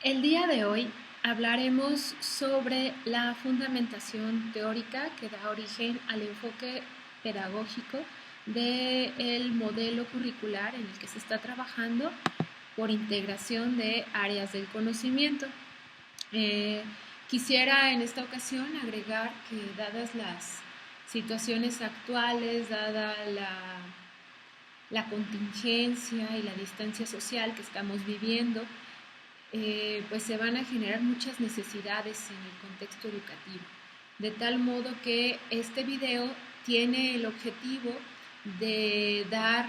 El día de hoy hablaremos sobre la fundamentación teórica que da origen al enfoque pedagógico del modelo curricular en el que se está trabajando por integración de áreas del conocimiento. Quisiera en esta ocasión agregar que dadas las situaciones actuales, dada la contingencia y la distancia social que estamos viviendo, pues se van a generar muchas necesidades en el contexto educativo. De tal modo que este video tiene el objetivo de dar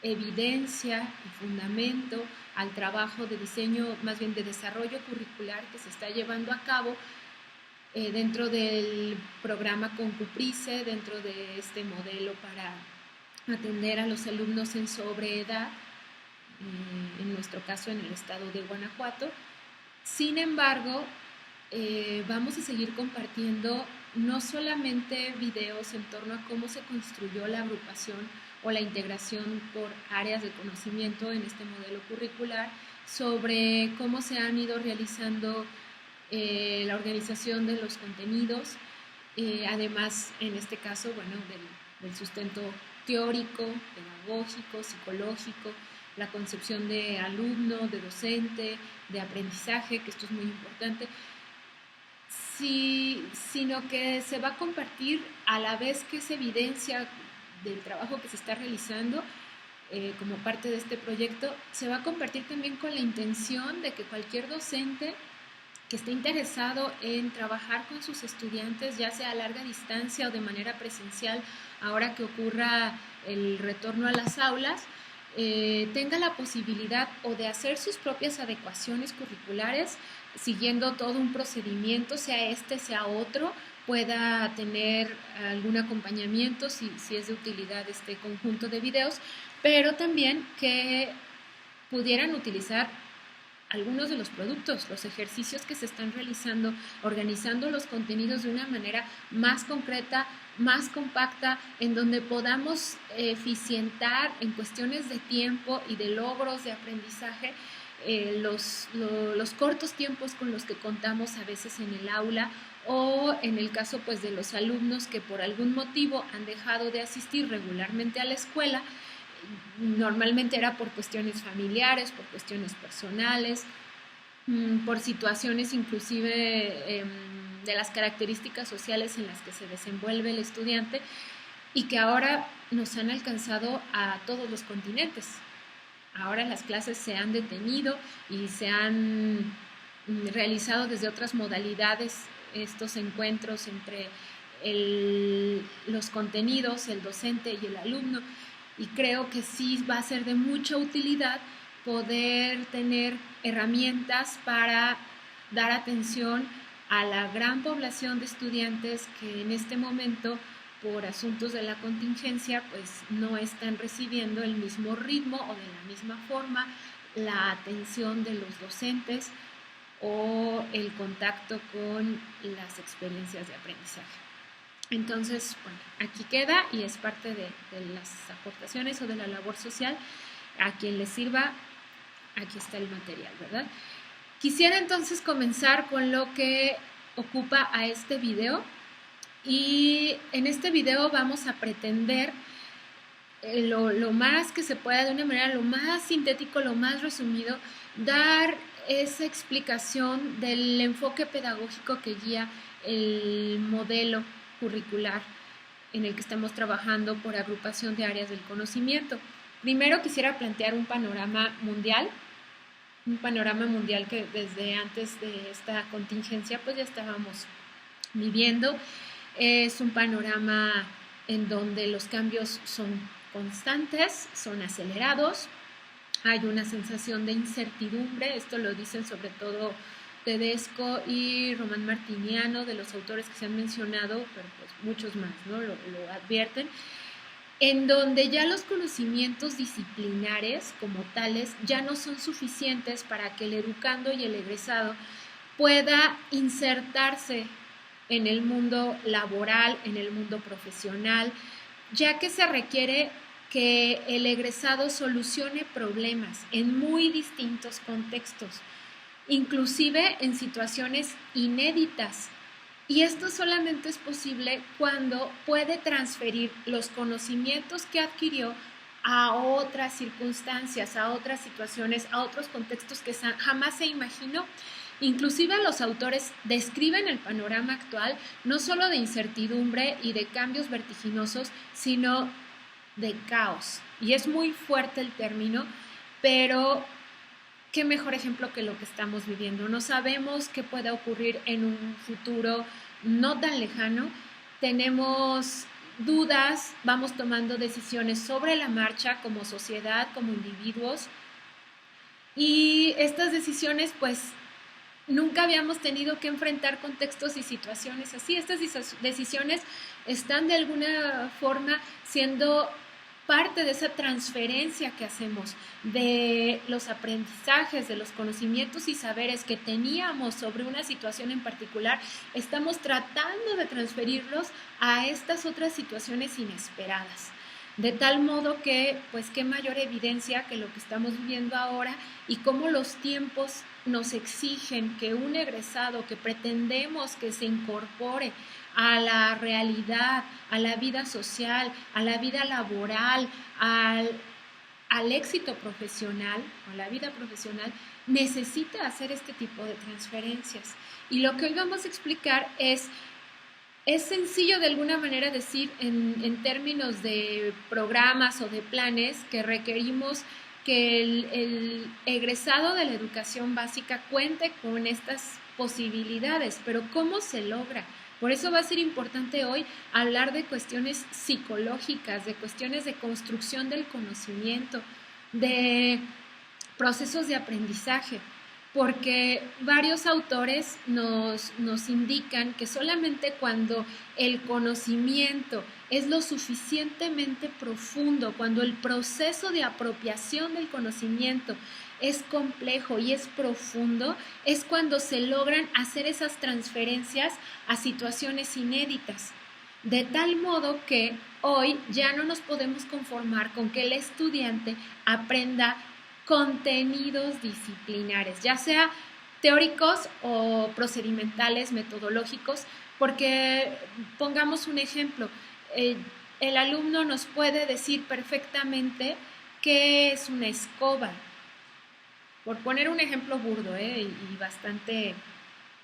evidencia y fundamento al trabajo de diseño, más bien de desarrollo curricular que se está llevando a cabo dentro del programa Concuprice, dentro de este modelo para atender a los alumnos en sobreedad, en nuestro caso en el estado de Guanajuato. Sin embargo, vamos a seguir compartiendo no solamente videos en torno a cómo se construyó la agrupación o la integración por áreas de conocimiento en este modelo curricular, sobre cómo se han ido realizando la organización de los contenidos, además en este caso, bueno, del sustento teórico, pedagógico, psicológico, la concepción de alumno, de docente, de aprendizaje, que esto es muy importante, sino que se va a compartir a la vez que se evidencia del trabajo que se está realizando como parte de este proyecto, se va a compartir también con la intención de que cualquier docente que esté interesado en trabajar con sus estudiantes, ya sea a larga distancia o de manera presencial, ahora que ocurra el retorno a las aulas, tenga la posibilidad o de hacer sus propias adecuaciones curriculares, siguiendo todo un procedimiento, sea este, sea otro, pueda tener algún acompañamiento si es de utilidad este conjunto de videos, pero también que pudieran utilizar algunos de los productos, los ejercicios que se están realizando, organizando los contenidos de una manera más concreta, más compacta, en donde podamos eficientar en cuestiones de tiempo y de logros de aprendizaje los cortos tiempos con los que contamos a veces en el aula, o en el caso pues de los alumnos que por algún motivo han dejado de asistir regularmente a la escuela. Normalmente era por cuestiones familiares, por cuestiones personales, por situaciones inclusive de las características sociales en las que se desenvuelve el estudiante, y que ahora nos han alcanzado a todos los continentes. Ahora las clases se han detenido y se han realizado desde otras modalidades estos encuentros entre los contenidos, el docente y el alumno, y creo que sí va a ser de mucha utilidad poder tener herramientas para dar atención a la gran población de estudiantes que en este momento, por asuntos de la contingencia, pues no están recibiendo el mismo ritmo o de la misma forma la atención de los docentes o el contacto con las experiencias de aprendizaje. Entonces, bueno, aquí queda y es parte de las aportaciones o de la labor social. A quien le sirva, aquí está el material, ¿verdad? Quisiera entonces comenzar con lo que ocupa a este video, y en este video vamos a pretender lo más que se pueda, de una manera lo más sintético, lo más resumido, dar esa explicación del enfoque pedagógico que guía el modelo curricular en el que estamos trabajando por agrupación de áreas del conocimiento. Primero quisiera plantear un panorama mundial que desde antes de esta contingencia pues ya estábamos viviendo. Es un panorama en donde los cambios son constantes, son acelerados, hay una sensación de incertidumbre, esto lo dicen sobre todo Tedesco y Román Martiniano, de los autores que se han mencionado, pero pues muchos más, ¿no? Lo advierten, en donde ya los conocimientos disciplinares como tales ya no son suficientes para que el educando y el egresado pueda insertarse en el mundo laboral, en el mundo profesional, ya que se requiere que el egresado solucione problemas en muy distintos contextos. inclusive en situaciones inéditas. Y esto solamente es posible cuando puede transferir los conocimientos que adquirió a otras circunstancias, a otras situaciones, a otros contextos que jamás se imaginó. Inclusive los autores describen el panorama actual no solo de incertidumbre y de cambios vertiginosos, sino de caos. Y es muy fuerte el término, pero qué mejor ejemplo que lo que estamos viviendo. No sabemos qué pueda ocurrir en un futuro no tan lejano. Tenemos dudas, vamos tomando decisiones sobre la marcha como sociedad, como individuos. Y estas decisiones, pues, nunca habíamos tenido que enfrentar contextos y situaciones así. Estas decisiones están de alguna forma siendo parte de esa transferencia que hacemos de los aprendizajes, de los conocimientos y saberes que teníamos sobre una situación en particular. Estamos tratando de transferirlos a estas otras situaciones inesperadas. De tal modo que, pues, qué mayor evidencia que lo que estamos viviendo ahora y cómo los tiempos nos exigen que un egresado que pretendemos que se incorpore a la realidad, a la vida social, a la vida laboral, al éxito profesional, a la vida profesional, necesita hacer este tipo de transferencias. Y lo que hoy vamos a explicar es sencillo de alguna manera decir en términos de programas o de planes que requerimos que el egresado de la educación básica cuente con estas posibilidades, pero ¿cómo se logra? Por eso va a ser importante hoy hablar de cuestiones psicológicas, de cuestiones de construcción del conocimiento, de procesos de aprendizaje, porque varios autores nos indican que solamente cuando el conocimiento es lo suficientemente profundo, cuando el proceso de apropiación del conocimiento es complejo y es profundo, es cuando se logran hacer esas transferencias a situaciones inéditas. De tal modo que hoy ya no nos podemos conformar con que el estudiante aprenda contenidos disciplinares, ya sea teóricos o procedimentales, metodológicos, porque pongamos un ejemplo, el alumno nos puede decir perfectamente qué es una escoba, por poner un ejemplo burdo y bastante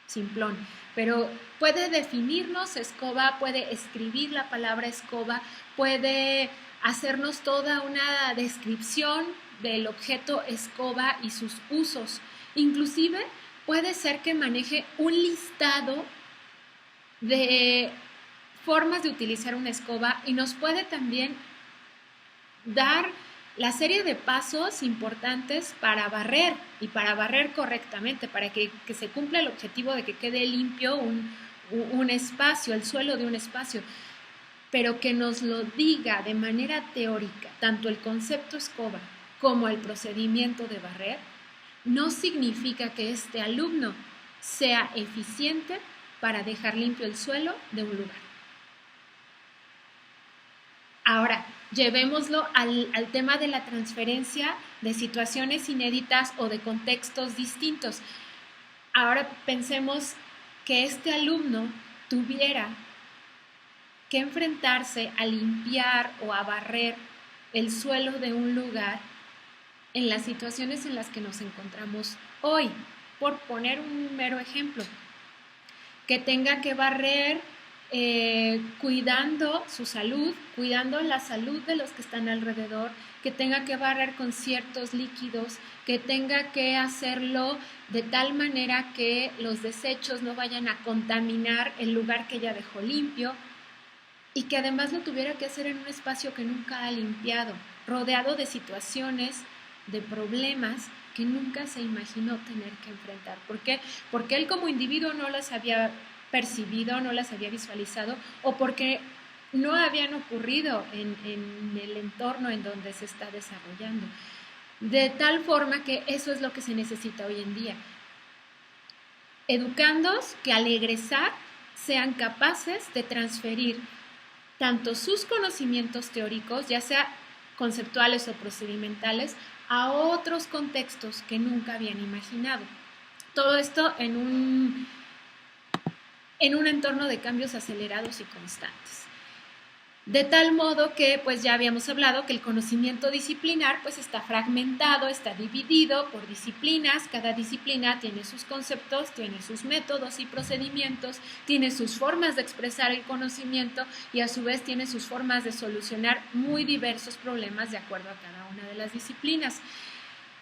simplón, pero puede definirnos escoba, puede escribir la palabra escoba, puede hacernos toda una descripción del objeto escoba y sus usos. Inclusive puede ser que maneje un listado de formas de utilizar una escoba y nos puede también dar la serie de pasos importantes para barrer y para barrer correctamente, para que se cumpla el objetivo de que quede limpio un espacio, el suelo de un espacio, pero que nos lo diga de manera teórica, tanto el concepto escoba como el procedimiento de barrer, no significa que este alumno sea eficiente para dejar limpio el suelo de un lugar. Ahora, llevémoslo al tema de la transferencia de situaciones inéditas o de contextos distintos. Ahora pensemos que este alumno tuviera que enfrentarse a limpiar o a barrer el suelo de un lugar en las situaciones en las que nos encontramos hoy. Por poner un mero ejemplo, que tenga que barrer cuidando su salud, cuidando la salud de los que están alrededor, que tenga que barrer con ciertos líquidos, que tenga que hacerlo de tal manera que los desechos no vayan a contaminar el lugar que ella dejó limpio y que además lo tuviera que hacer en un espacio que nunca ha limpiado, rodeado de situaciones, de problemas que nunca se imaginó tener que enfrentar. ¿Por qué? Porque él como individuo no las había percibido, no las había visualizado o porque no habían ocurrido en el entorno en donde se está desarrollando. De tal forma que eso es lo que se necesita hoy en día. Educandos que al egresar sean capaces de transferir tanto sus conocimientos teóricos, ya sea conceptuales o procedimentales, a otros contextos que nunca habían imaginado. Todo esto en un entorno de cambios acelerados y constantes. De tal modo que, pues ya habíamos hablado que el conocimiento disciplinar pues está fragmentado, está dividido por disciplinas. Cada disciplina tiene sus conceptos, tiene sus métodos y procedimientos, tiene sus formas de expresar el conocimiento y a su vez tiene sus formas de solucionar muy diversos problemas de acuerdo a cada una de las disciplinas.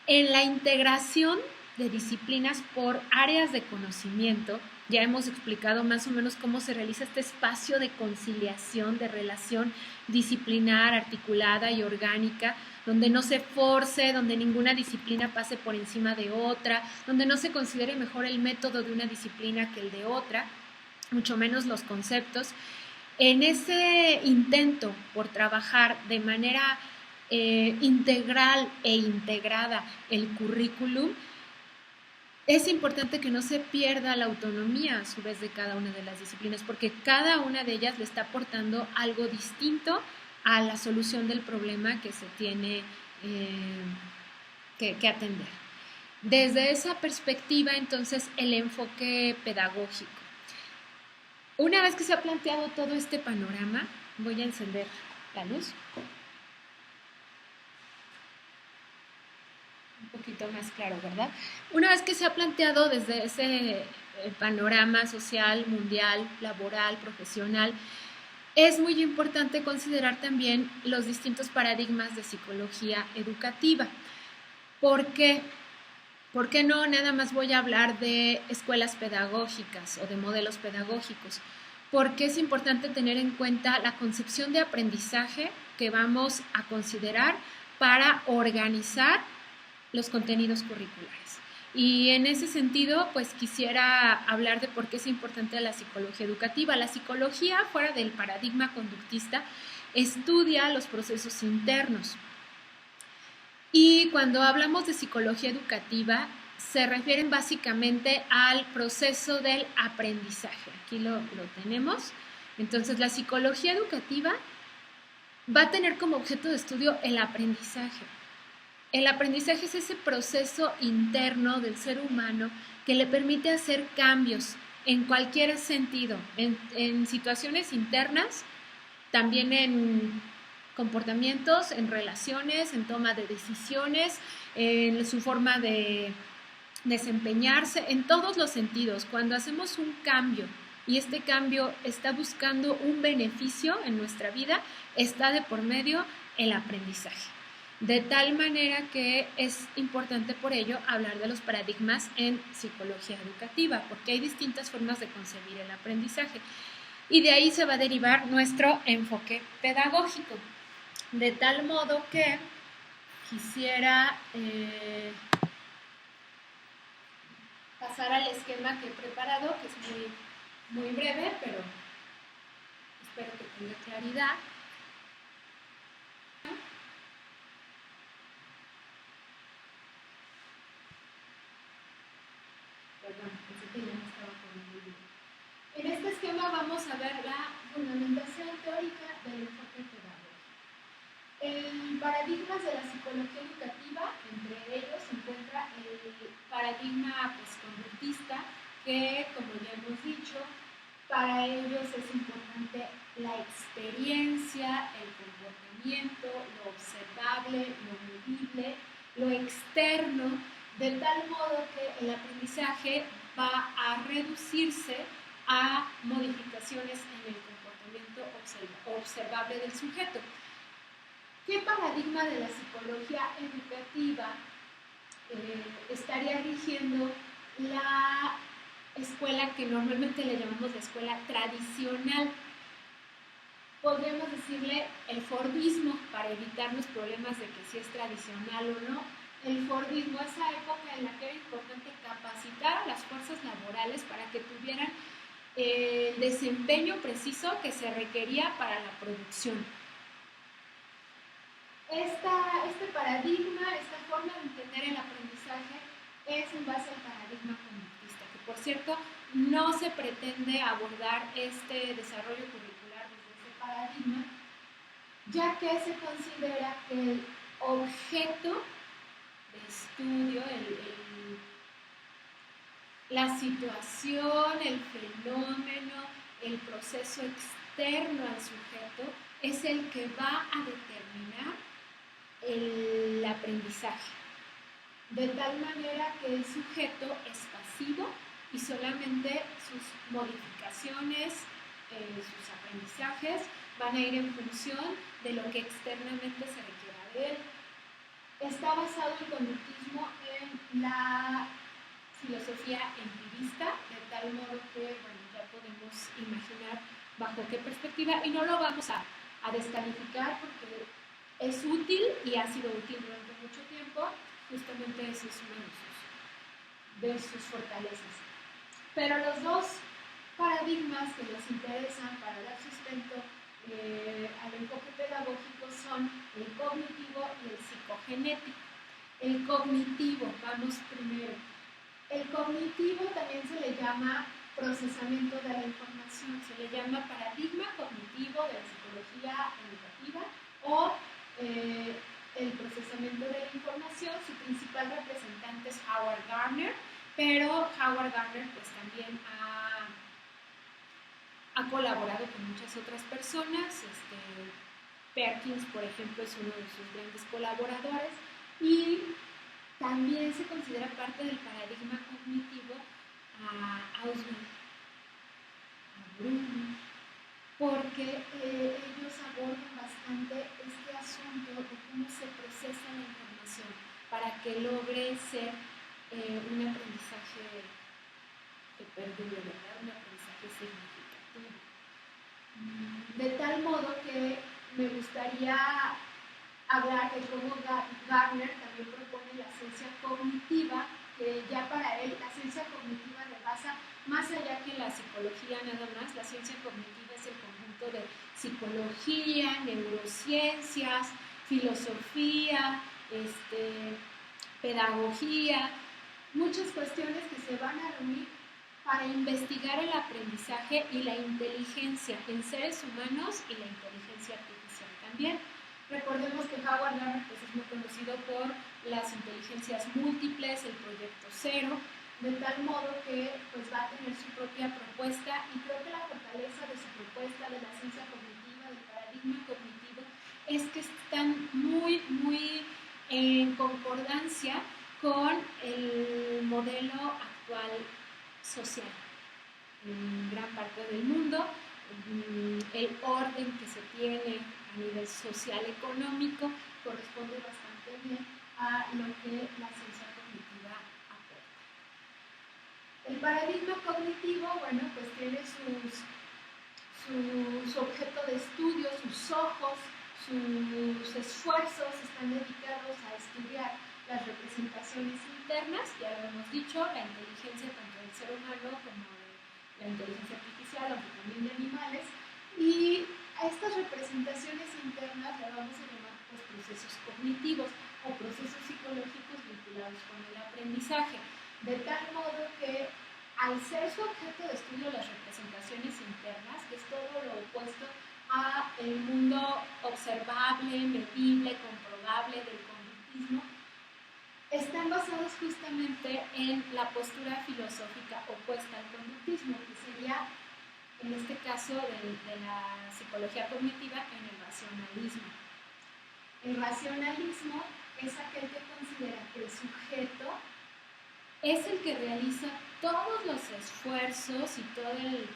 En la integración de disciplinas por áreas de conocimiento, ya hemos explicado más o menos cómo se realiza este espacio de conciliación, de relación disciplinar, articulada y orgánica, donde no se force, donde ninguna disciplina pase por encima de otra, donde no se considere mejor el método de una disciplina que el de otra, mucho menos los conceptos. En ese intento por trabajar de manera integral e integrada el currículum, es importante que no se pierda la autonomía a su vez de cada una de las disciplinas, porque cada una de ellas le está aportando algo distinto a la solución del problema que se tiene que atender. Desde esa perspectiva, entonces, el enfoque pedagógico. Una vez que se ha planteado todo este panorama, voy a encender la luz. Un poquito más claro, ¿verdad? Una vez que se ha planteado desde ese panorama social, mundial, laboral, profesional, es muy importante considerar también los distintos paradigmas de psicología educativa. ¿Por qué? ¿Por qué no nada más voy a hablar de escuelas pedagógicas o de modelos pedagógicos? Porque es importante tener en cuenta la concepción de aprendizaje que vamos a considerar para organizar los contenidos curriculares. Y en ese sentido, pues quisiera hablar de por qué es importante la psicología educativa. La psicología, fuera del paradigma conductista, estudia los procesos internos. Y cuando hablamos de psicología educativa, se refieren básicamente al proceso del aprendizaje. Aquí lo tenemos. Entonces, la psicología educativa va a tener como objeto de estudio el aprendizaje. El aprendizaje es ese proceso interno del ser humano que le permite hacer cambios en cualquier sentido, en situaciones internas, también en comportamientos, en relaciones, en toma de decisiones, en su forma de desempeñarse, en todos los sentidos. Cuando hacemos un cambio y este cambio está buscando un beneficio en nuestra vida, está de por medio el aprendizaje. De tal manera que es importante por ello hablar de los paradigmas en psicología educativa, porque hay distintas formas de concebir el aprendizaje. Y de ahí se va a derivar nuestro enfoque pedagógico. De tal modo que quisiera pasar al esquema que he preparado, que es muy breve, pero espero que tenga claridad. En este esquema vamos a ver la fundamentación teórica del enfoque pedagógico. El paradigmas de la psicología educativa, entre ellos se encuentra el paradigma conductista, que, como ya hemos dicho, para ellos es importante la experiencia, el comportamiento, lo observable, lo medible, lo externo, de tal modo que el aprendizaje va a reducirse a modificaciones en el comportamiento observable del sujeto. ¿Qué paradigma de la psicología educativa estaría rigiendo la escuela que normalmente le llamamos la escuela tradicional? Podríamos decirle el fordismo, para evitar los problemas de que si es tradicional o no. El fordismo, esa época en la que era importante capacitar a las fuerzas laborales para que tuvieran el desempeño preciso que se requería para la producción. Este paradigma, esta forma de entender el aprendizaje es en base al paradigma conductista, que por cierto no se pretende abordar este desarrollo curricular desde ese paradigma, ya que se considera que el objeto de estudio, La situación, el fenómeno, el proceso externo al sujeto es el que va a determinar el aprendizaje. De tal manera que el sujeto es pasivo y solamente sus modificaciones, sus aprendizajes van a ir en función de lo que externamente se requiera de él. Está basado el conductismo en la filosofía empirista, de tal modo que, bueno, ya podemos imaginar bajo qué perspectiva, y no lo vamos a descalificar porque es útil y ha sido útil durante mucho tiempo, justamente ese es uno de sus fortalezas. Pero los dos paradigmas que nos interesan para dar sustento al enfoque pedagógico son el cognitivo y el psicogenético. El cognitivo, vamos primero. El cognitivo también se le llama procesamiento de la información, se le llama paradigma cognitivo de la psicología educativa o el procesamiento de la información. Su principal representante es Howard Gardner, pero Howard Gardner pues también ha colaborado con muchas otras personas. Perkins, por ejemplo, es uno de sus grandes colaboradores y también se considera parte del paradigma cognitivo a Ausubel, a Bruno, porque ellos abordan bastante este asunto de cómo se procesa la información para que logre ser un aprendizaje que perdure, ¿verdad? Un aprendizaje significativo. De tal modo que me gustaría hablar de cómo Gardner también propone la ciencia cognitiva, que ya para él la ciencia cognitiva rebasa más allá que la psicología nada más. La ciencia cognitiva es el conjunto de psicología, neurociencias, filosofía, pedagogía, muchas cuestiones que se van a reunir para investigar el aprendizaje y la inteligencia en seres humanos y la inteligencia artificial también. Recordemos que Howard Gardner pues, es muy conocido por las inteligencias múltiples, el proyecto cero, de tal modo que pues, va a tener su propia propuesta y creo que la fortaleza de su propuesta de la ciencia cognitiva, del paradigma cognitivo, es que están muy en concordancia con el modelo actual social en gran parte del mundo. El orden que se tiene a nivel social económico corresponde bastante bien a lo que la ciencia cognitiva aporta. El paradigma cognitivo, bueno, pues tiene su objeto de estudio, sus ojos, sus esfuerzos están dedicados a estudiar las representaciones internas, ya lo hemos dicho, la inteligencia tanto del ser humano como de la inteligencia artificial, aunque también de animales, y a estas representaciones internas le vamos a llamar pues, procesos cognitivos o procesos psicológicos vinculados con el aprendizaje, de tal modo que al ser su objeto de estudio las representaciones internas, que es todo lo opuesto a el mundo observable, medible, comprobable del conductismo, están basados justamente en la postura filosófica opuesta al conductismo, que sería, en este caso de la psicología cognitiva, en el racionalismo. El racionalismo es aquel que considera que el sujeto es el que realiza todos los esfuerzos y todo el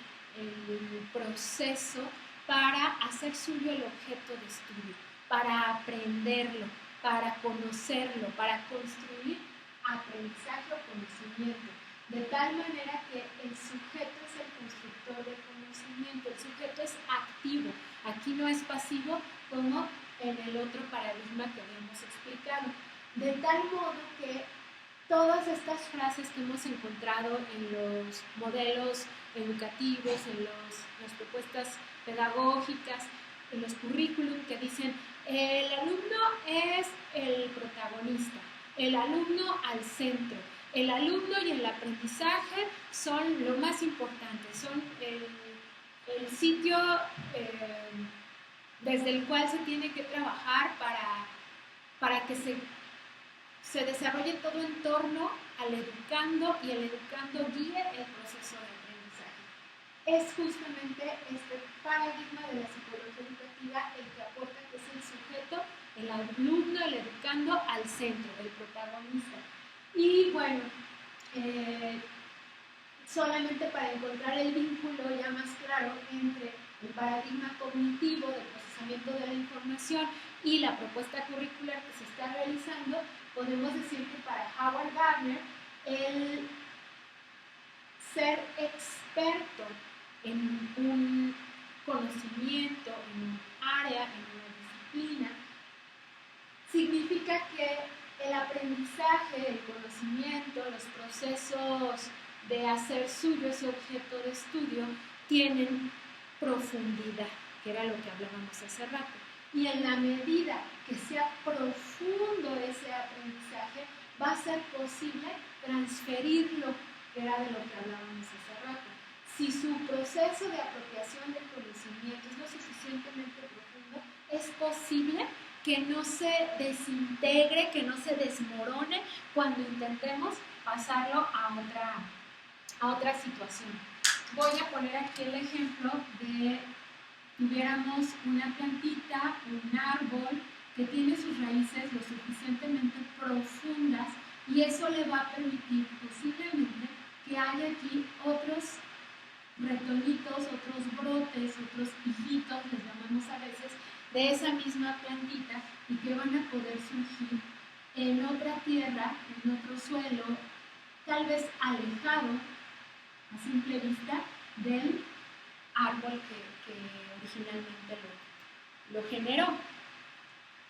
proceso para hacer suyo el objeto de estudio, para aprenderlo, para conocerlo, para construir aprendizaje o conocimiento, de tal manera que el sujeto es el constructor del conocimiento, el sujeto es activo, aquí no es pasivo como en el otro paradigma que habíamos explicado, de tal modo que todas estas frases que hemos encontrado en los modelos educativos, en las propuestas pedagógicas, en los currículum que dicen el alumno es el protagonista, el alumno al centro, el alumno y el aprendizaje son lo más importante, son el sitio desde el cual se tiene que trabajar para que se desarrolle todo en torno al educando y el educando guíe el proceso de aprendizaje. Es justamente este paradigma de la psicología educativa el que aporta que es el sujeto, el alumno, el educando al centro, el protagonista. Y bueno, solamente para encontrar el vínculo ya más claro entre el paradigma cognitivo del procesamiento de la información y la propuesta curricular que se está realizando, podemos decir que para Howard Gardner, el ser experto en un conocimiento, en un área, en una disciplina, significa que el aprendizaje, el conocimiento, los procesos de hacer suyo ese objeto de estudio tienen profundidad, que era lo que hablábamos hace rato. Y en la medida que sea profundo ese aprendizaje, va a ser posible transferirlo, que era de lo que hablábamos hace rato. Si su proceso de apropiación del conocimiento es lo suficientemente profundo, es posible que no se desintegre, que no se desmorone cuando intentemos pasarlo a otra situación. Voy a poner aquí el ejemplo de tuviéramos una plantita, un árbol que tiene sus raíces lo suficientemente profundas y eso le va a permitir posiblemente que haya aquí otros retoñitos, otros brotes, otros hijitos, les llamamos a veces, de esa misma plantita y que van a poder surgir en otra tierra, en otro suelo, tal vez alejado a simple vista del árbol que originalmente lo generó.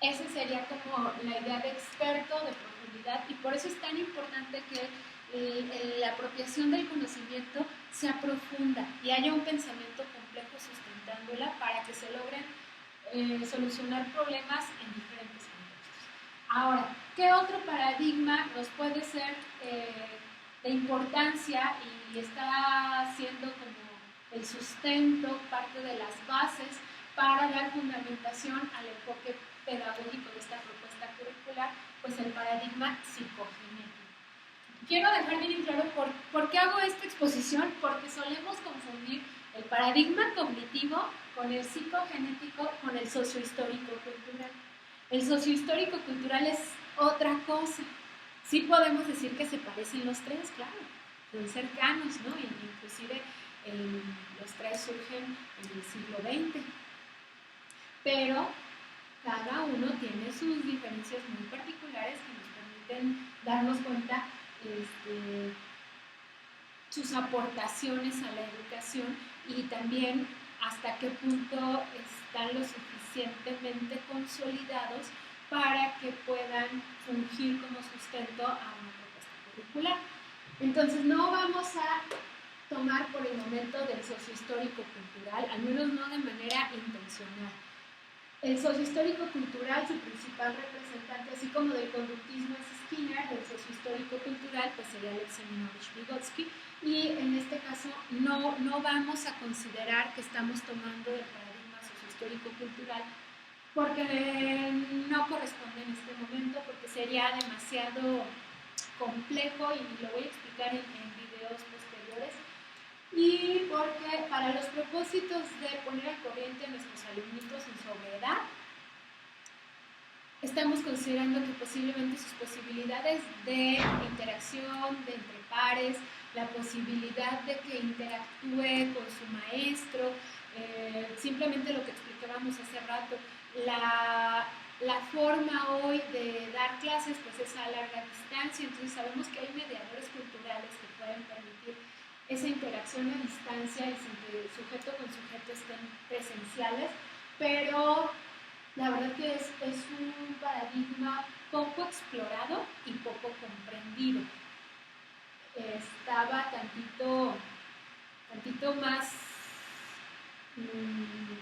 Esa sería como la idea de experto, de profundidad, y por eso es tan importante que la apropiación del conocimiento sea profunda y haya un pensamiento complejo sustentándola para que se logren solucionar problemas en diferentes contextos. Ahora, ¿qué otro paradigma nos puede ser de importancia y está siendo como el sustento, parte de las bases para dar fundamentación al enfoque pedagógico de esta propuesta curricular? Pues el paradigma psicogenético. Quiero dejar bien claro por qué hago esta exposición, porque solemos confundir el paradigma cognitivo con el psicogenético, con el sociohistórico-cultural. El sociohistórico-cultural es otra cosa. Sí podemos decir que se parecen los tres, claro, son cercanos, ¿no? Inclusive los tres surgen en el siglo XX. Pero cada uno tiene sus diferencias muy particulares que nos permiten darnos cuenta sus aportaciones a la educación y también hasta qué punto están lo suficientemente consolidados para que puedan fungir como sustento a una propuesta curricular. Entonces no vamos a tomar por el momento del sociohistórico-cultural, al menos no de manera intencional. El sociohistórico-cultural, su principal representante, así como del conductismo es Skinner, del sociohistórico-cultural pues sería Alexei-Vygotsky, y en este caso no vamos a considerar que estamos tomando el paradigma sociohistórico-cultural porque no corresponde en este momento, porque sería demasiado complejo y lo voy a explicar en videos posteriores, y porque para los propósitos de poner al corriente a nuestros alumnitos en sobre edad, estamos considerando que posiblemente sus posibilidades de interacción, de entre pares, la posibilidad de que interactúe con su maestro, simplemente lo que explicábamos hace rato, la forma hoy de dar clases pues es a larga distancia, entonces sabemos que hay mediadores culturales que pueden permitir esa interacción a distancia y sin que el sujeto con sujeto estén presenciales, pero la verdad que es un paradigma poco explorado y poco comprendido. Estaba tantito más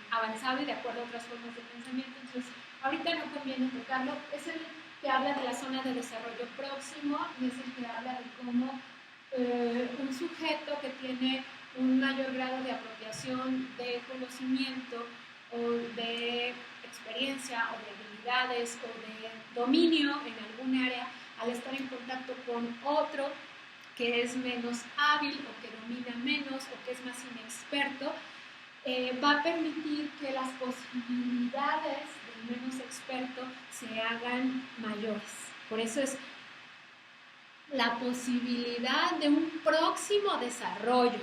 avanzado y de acuerdo a otras formas de pensamiento, entonces ahorita no conviene tocarlo. Es el que habla de la zona de desarrollo próximo y es el que habla de cómo un sujeto que tiene un mayor grado de apropiación de conocimiento o de experiencia o de habilidades o de dominio en algún área al estar en contacto con otro que es menos hábil o que domina menos o que es más inexperto, va a permitir que las posibilidades del menos experto se hagan mayores. Por eso es la posibilidad de un próximo desarrollo.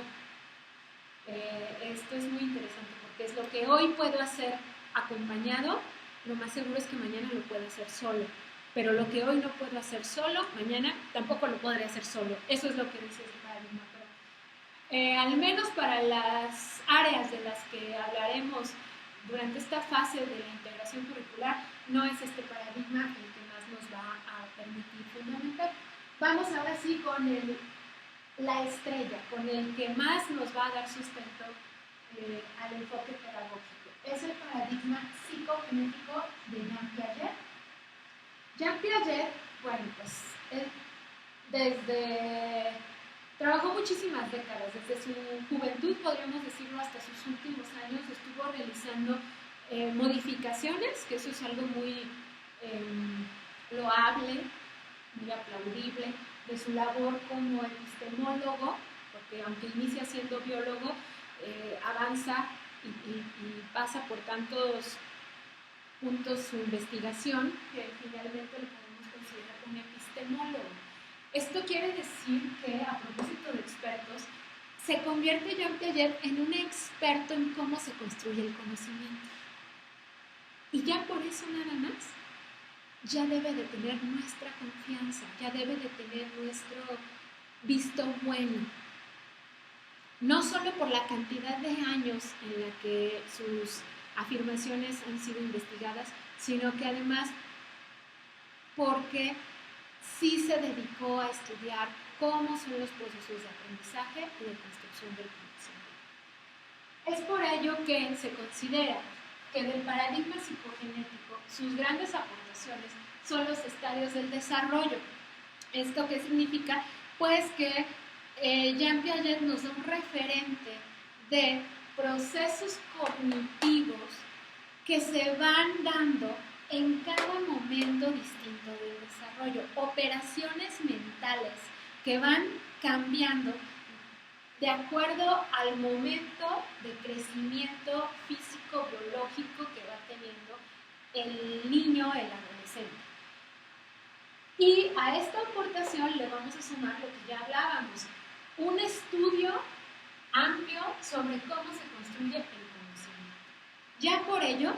Esto es muy interesante porque es lo que hoy puedo hacer acompañado, lo más seguro es que mañana lo puedo hacer solo. Pero lo que hoy no puedo hacer solo, mañana tampoco lo podré hacer solo. Eso es lo que dice ese paradigma. Pero, al menos para las áreas de las que hablaremos durante esta fase de la integración curricular, no es este paradigma el que más nos va a permitir fundamentar. Vamos ahora sí con la estrella, con el que más nos va a dar sustento al enfoque pedagógico. Es el paradigma psicogenético de Jean Piaget. Jean Piaget, bueno, pues trabajó muchísimas décadas, desde su juventud, podríamos decirlo, hasta sus últimos años, estuvo realizando modificaciones, que eso es algo muy loable, muy aplaudible, de su labor como epistemólogo, porque aunque inicia siendo biólogo, avanza y pasa por tantos puntos su investigación que finalmente lo podemos considerar un epistemólogo. Esto quiere decir que, a propósito de expertos, se convierte Jean Piaget en un experto en cómo se construye el conocimiento. Y ya por eso nada más, ya debe de tener nuestra confianza, ya debe de tener nuestro visto bueno. No solo por la cantidad de años en la que sus afirmaciones han sido investigadas, sino que además porque sí se dedicó a estudiar cómo son los procesos de aprendizaje y de construcción del conocimiento. Es por ello que se considera que del paradigma psicogenético sus grandes aportaciones son los estadios del desarrollo. ¿Esto qué significa? Pues que Jean Piaget nos da un referente de procesos cognitivos que se van dando en cada momento distinto del desarrollo, operaciones mentales que van cambiando de acuerdo al momento de crecimiento físico, biológico que va teniendo el niño, el adolescente. Y a esta aportación le vamos a sumar lo que ya hablábamos, un estudio amplio sobre cómo se construye el conocimiento. Ya por ello,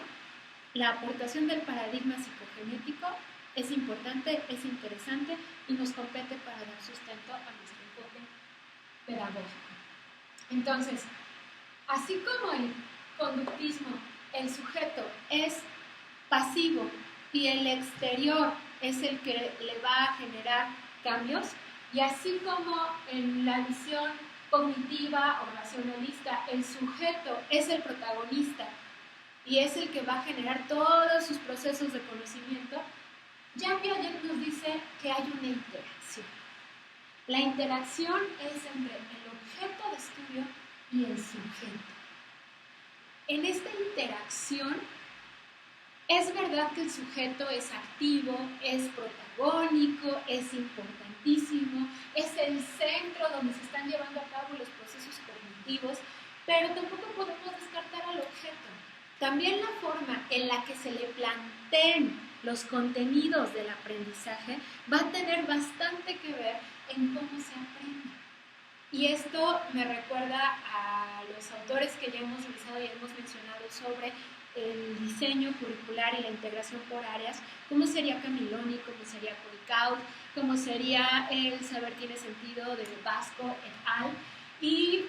la aportación del paradigma psicogenético es importante, es interesante y nos compete para dar sustento a nuestro enfoque pedagógico. Entonces, así como el conductismo, el sujeto es pasivo y el exterior es el que le va a generar cambios, y así como en la visión cognitiva o racionalista el sujeto es el protagonista y es el que va a generar todos sus procesos de conocimiento, Jean Piaget nos dice que hay una interacción. La interacción es entre el objeto de estudio y el sujeto. En esta interacción, es verdad que el sujeto es activo, es protagónico, es importantísimo, es el centro donde se están llevando a cabo los procesos cognitivos, pero tampoco podemos descartar al objeto. También la forma en la que se le planteen los contenidos del aprendizaje va a tener bastante que ver en cómo se aprende. Y esto me recuerda a los autores que ya hemos revisado y hemos mencionado sobre el diseño curricular y la integración por áreas, cómo sería Camiloni, cómo sería Coricaud, cómo sería el saber tiene sentido de Vasco et al. Y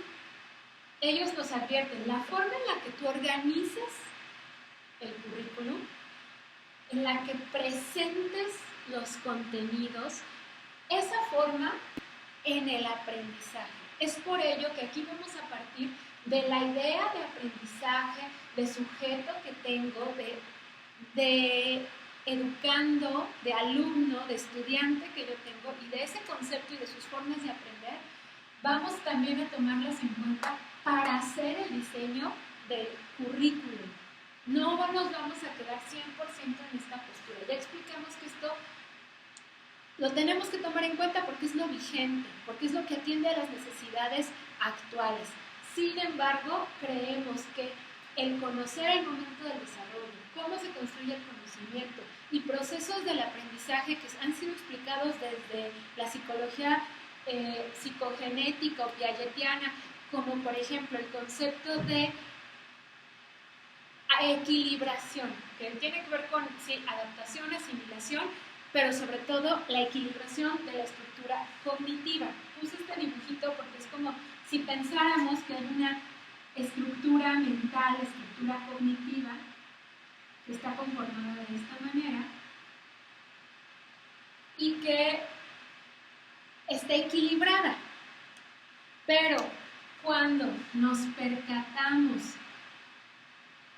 ellos nos advierten, la forma en la que tú organizas el currículum, en la que presentes los contenidos, esa forma en el aprendizaje. Es por ello que aquí vamos a partir de la idea de aprendizaje, de sujeto que tengo, de educando, de alumno, de estudiante que yo tengo, y de ese concepto y de sus formas de aprender, vamos también a tomarlas en cuenta para hacer el diseño del currículum. No nos vamos a quedar 100% en esta postura. Ya explicamos que esto lo tenemos que tomar en cuenta porque es lo vigente, porque es lo que atiende a las necesidades actuales. Sin embargo, creemos que el conocer el momento del desarrollo, cómo se construye el conocimiento y procesos del aprendizaje que han sido explicados desde la psicología psicogenética o piagetiana, como por ejemplo el concepto de equilibración, que tiene que ver con sí, adaptación, asimilación, pero sobre todo la equilibración de la estructura cognitiva. Puse este dibujito porque es como si pensáramos que hay una estructura mental, estructura cognitiva, que está conformada de esta manera y que está equilibrada. Pero cuando nos percatamos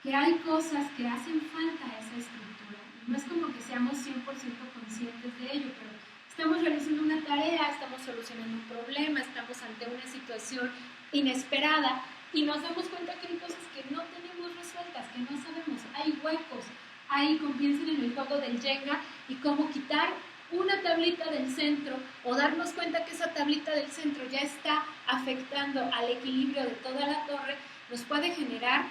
que hay cosas que hacen falta a esa estructura, no es como que seamos 100% conscientes de ello, pero estamos realizando una tarea, estamos solucionando un problema, estamos ante una situación inesperada y nos damos cuenta que hay cosas que no tenemos resueltas, que no sabemos, hay huecos, hay, piensen en el juego del Jenga y cómo quitar una tablita del centro o darnos cuenta que esa tablita del centro ya está afectando al equilibrio de toda la torre, nos puede generar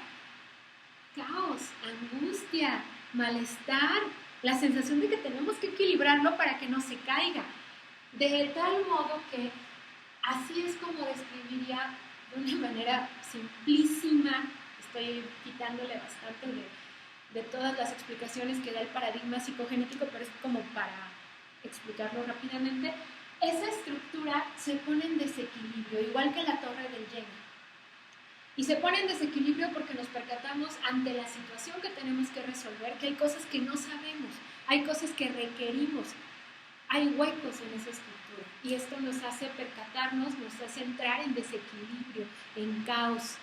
caos, angustia, malestar, la sensación de que tenemos que equilibrarlo para que no se caiga. De tal modo que así es como describiría de una manera simplísima, estoy quitándole bastante de todas las explicaciones que da el paradigma psicogenético, pero es como para explicarlo rápidamente. Esa estructura se pone en desequilibrio, igual que la torre del Jenga. Y se pone en desequilibrio porque nos percatamos ante la situación que tenemos que resolver, que hay cosas que no sabemos, hay cosas que requerimos, hay huecos en esa estructura. Y esto nos hace percatarnos, nos hace entrar en desequilibrio, en caos.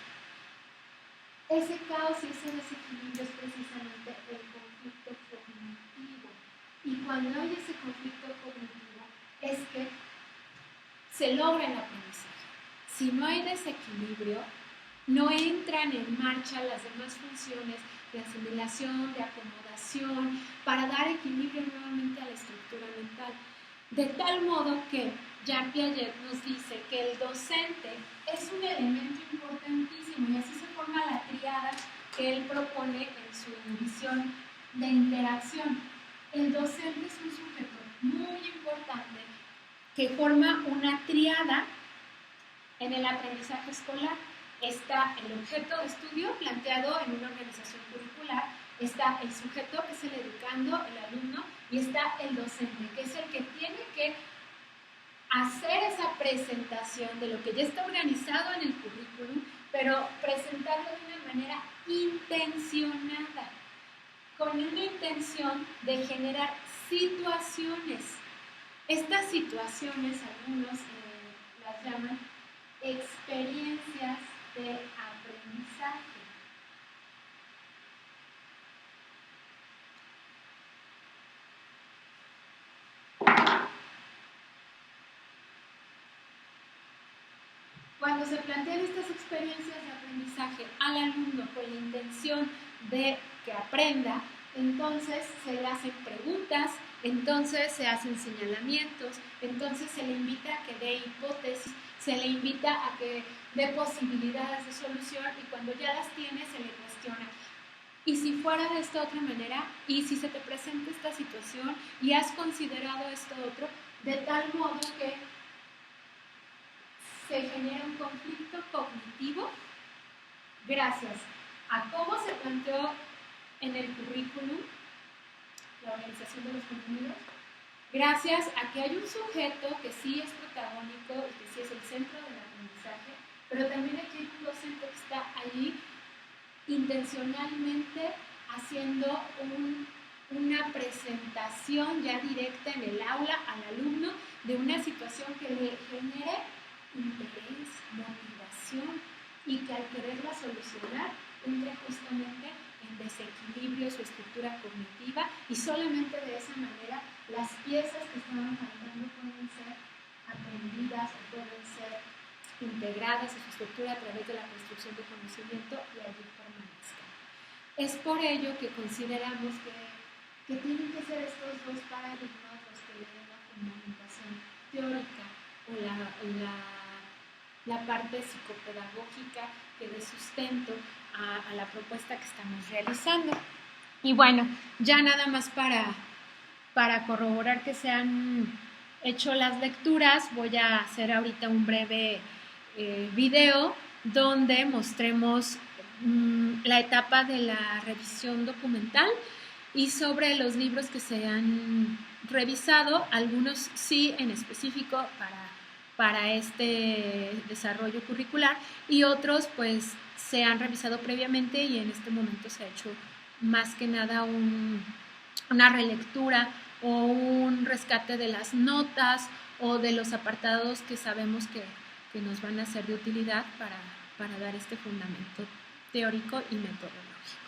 Ese caos y ese desequilibrio es precisamente el conflicto cognitivo. Y cuando hay ese conflicto cognitivo es que se logra el aprendizaje. Si no hay desequilibrio, no entran en marcha las demás funciones de asimilación, de acomodación, para dar equilibrio nuevamente a la estructura mental. De tal modo que Jean Piaget nos dice que el docente es un elemento importantísimo y así se forma la tríada que él propone en su visión de interacción. El docente es un sujeto muy importante que forma una tríada en el aprendizaje escolar. Está el objeto de estudio planteado en una organización curricular, está el sujeto, que es el educando, el alumno, y está el docente, que es el que tiene que hacer esa presentación de lo que ya está organizado en el currículum, pero presentarlo de una manera intencionada, con una intención de generar situaciones. Estas situaciones, algunos las llaman experiencias de aprendizaje. Cuando se plantean estas experiencias de aprendizaje al alumno con la intención de que aprenda, entonces se le hacen preguntas, entonces se hacen señalamientos, entonces se le invita a que dé hipótesis, se le invita a que dé posibilidades de solución y cuando ya las tiene se le cuestiona. Y si fuera de esta otra manera, y si se te presenta esta situación y has considerado esto otro, de tal modo que se genera un conflicto cognitivo gracias a cómo se planteó en el currículum la organización de los contenidos, gracias a que hay un sujeto que sí es protagónico y que sí es el centro del aprendizaje, pero también aquí hay un docente que está allí intencionalmente haciendo una presentación ya directa en el aula al alumno de una situación que le genere interés, motivación y que al quererla solucionar entre justamente en desequilibrio su estructura cognitiva y solamente de esa manera las piezas que estaban faltando pueden ser aprendidas o pueden ser integradas a su estructura a través de la construcción de conocimiento y allí permanezcan. Es por ello que consideramos que tienen que ser estos dos paradigmas los que le den la fundamentación teórica o la parte psicopedagógica que dé sustento a la propuesta que estamos realizando. Y bueno, ya nada más para corroborar que se han hecho las lecturas, voy a hacer ahorita un breve video donde mostremos la etapa de la revisión documental y sobre los libros que se han revisado, algunos sí en específico para este desarrollo curricular y otros pues se han revisado previamente y en este momento se ha hecho más que nada una relectura o un rescate de las notas o de los apartados que sabemos que nos van a ser de utilidad para dar este fundamento teórico y metodológico.